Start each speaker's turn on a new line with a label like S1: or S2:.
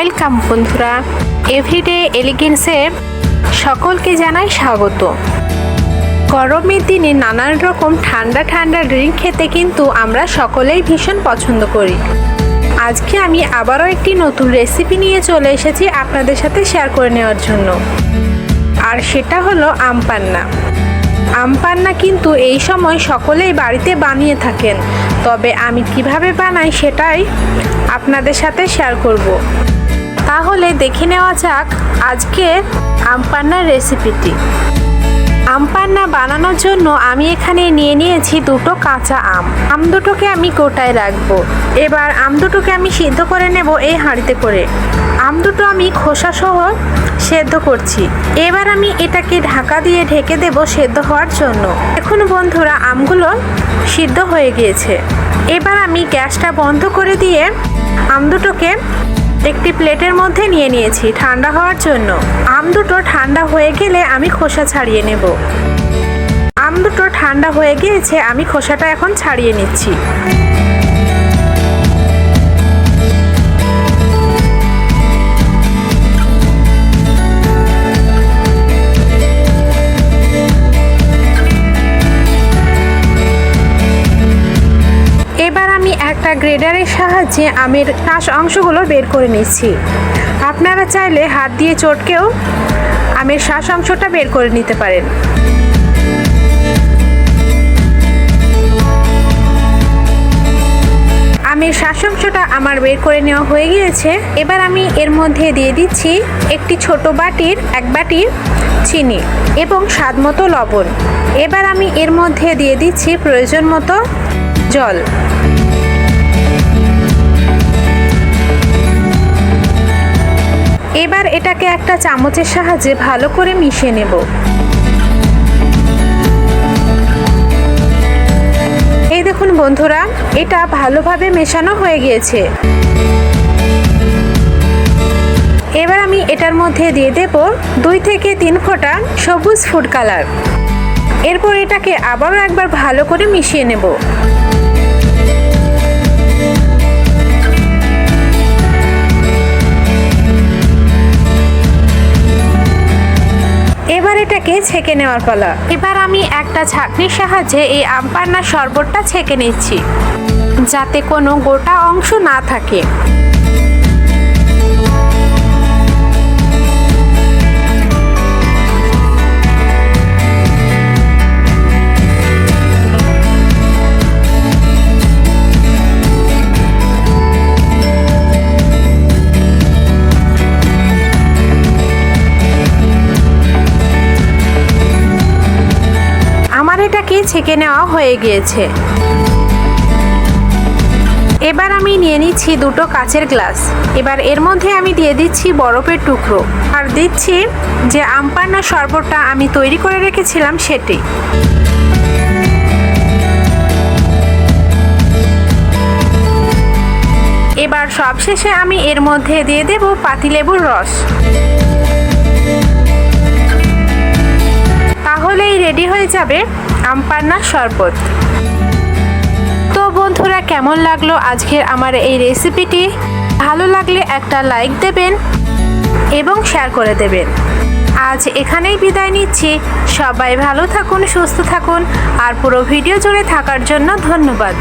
S1: Welcome বন্ধুরা, everyday এলিগেন্সে সকলকে জানাই স্বাগত। গরমের দিনে নানান রকম ঠান্ডা ঠান্ডা ড্রিঙ্ক খেতে কিন্তু আমরা সকলেই ভীষণ পছন্দ করি। আজকে আমি আবারও একটি নতুন রেসিপি নিয়ে চলে এসেছি আপনাদের সাথে শেয়ার করে নেওয়ার জন্য, আর সেটা হলো আম পান্না। আম পান্না কিন্তু এই সময় সকলেই বাড়িতে বানিয়ে থাকেন, তবে আমি কিভাবে বানাই সেটাই আপনাদের সাথে শেয়ার করব। তাহলে দেখে নেওয়া যাক আজকে আম পান্নার রেসিপিটি। আম পান্না বানানোর জন্য আমি এখানে নিয়ে নিয়েছি দুটো কাঁচা আম দুটোকে আমি গোটায় রাখবো। এবার আম দুটোকে আমি সিদ্ধ করে নেব এই হাঁড়িতে করে। আম দুটো আমি খোসা সহ সেদ্ধ করছি। এবার আমি এটাকে ঢাকা দিয়ে ঢেকে দেব সেদ্ধ হওয়ার জন্য। এখন বন্ধুরা আমগুলো সিদ্ধ হয়ে গিয়েছে। এবার আমি গ্যাসটা বন্ধ করে দিয়ে আম দুটোকে একটি প্লেটের মধ্যে নিয়ে নিয়েছি ঠান্ডা হওয়ার জন্য। আম দুটো ঠান্ডা হয়ে গেলে আমি খোসা ছাড়িয়ে নেব। আম দুটো ঠান্ডা হয়ে গিয়েছে, আমি খোসাটা এখন ছাড়িয়ে নিচ্ছি। এবার আমি একটা গ্রেডারের সাহায্যে আমের শাঁস অংশগুলো বের করে নিচ্ছি। আপনারা চাইলে হাত দিয়ে চটকেও আমের শাঁস অংশটা বের করে নিতে পারেন। আমের শাঁস অংশটা আমার বের করে নেওয়া হয়ে গিয়েছে। এবার আমি এর মধ্যে দিয়ে দিচ্ছি একটি ছোট বাটির 1 বাটি চিনি এবং স্বাদ মতো লবণ। এবার আমি এর মধ্যে দিয়ে দিচ্ছি প্রয়োজন মতো জল। এবার এটাকে একটা চামচের সাহায্যে ভালো করে মিশিয়ে নেব। এই দেখুন বন্ধুরা, এটা ভালোভাবে মেশানো হয়ে গিয়েছে। এবার আমি এটার মধ্যে দিয়ে দেব 2 থেকে 3 ফোঁটা সবুজ ফুড কালার। এরপর এটাকে আবারও একবার ভালো করে মিশিয়ে নেব। এবার এটাকে ছেঁকে নেওয়ার পালা। এবার আমি একটা ছাঁকনির সাহায্যে এই আম পান্নার শরবতটা ছেঁকে নিচ্ছি, যাতে কোনো গোটা অংশ না থাকে। এটাকে ছেঁকে নেওয়া হয়ে গিয়েছে। এবার আমি নিয়ে নিচ্ছি দুটো কাচের গ্লাস। এবার এর মধ্যে আমি দিয়ে দিচ্ছি বরফের টুকরো, আর দিচ্ছি যে আম পান্নার শরবতটা আমি তৈরি করে রেখেছিলাম সেটি। এবার সবশেষে আমি এর মধ্যে দিয়ে দেব পাতিলেবুর রস। তাহলেই রেডি হয়ে যাবে আম পান্নার শরবত। তো বন্ধুরা, কেমন লাগলো আজকের আমার এই রেসিপিটি? ভালো লাগলে একটা লাইক দেবেন এবং শেয়ার করে দেবেন। আজ এখানেই বিদায় নিচ্ছি। সবাই ভালো থাকুন, সুস্থ থাকুন, আর পুরো ভিডিও জুড়ে থাকার জন্য ধন্যবাদ।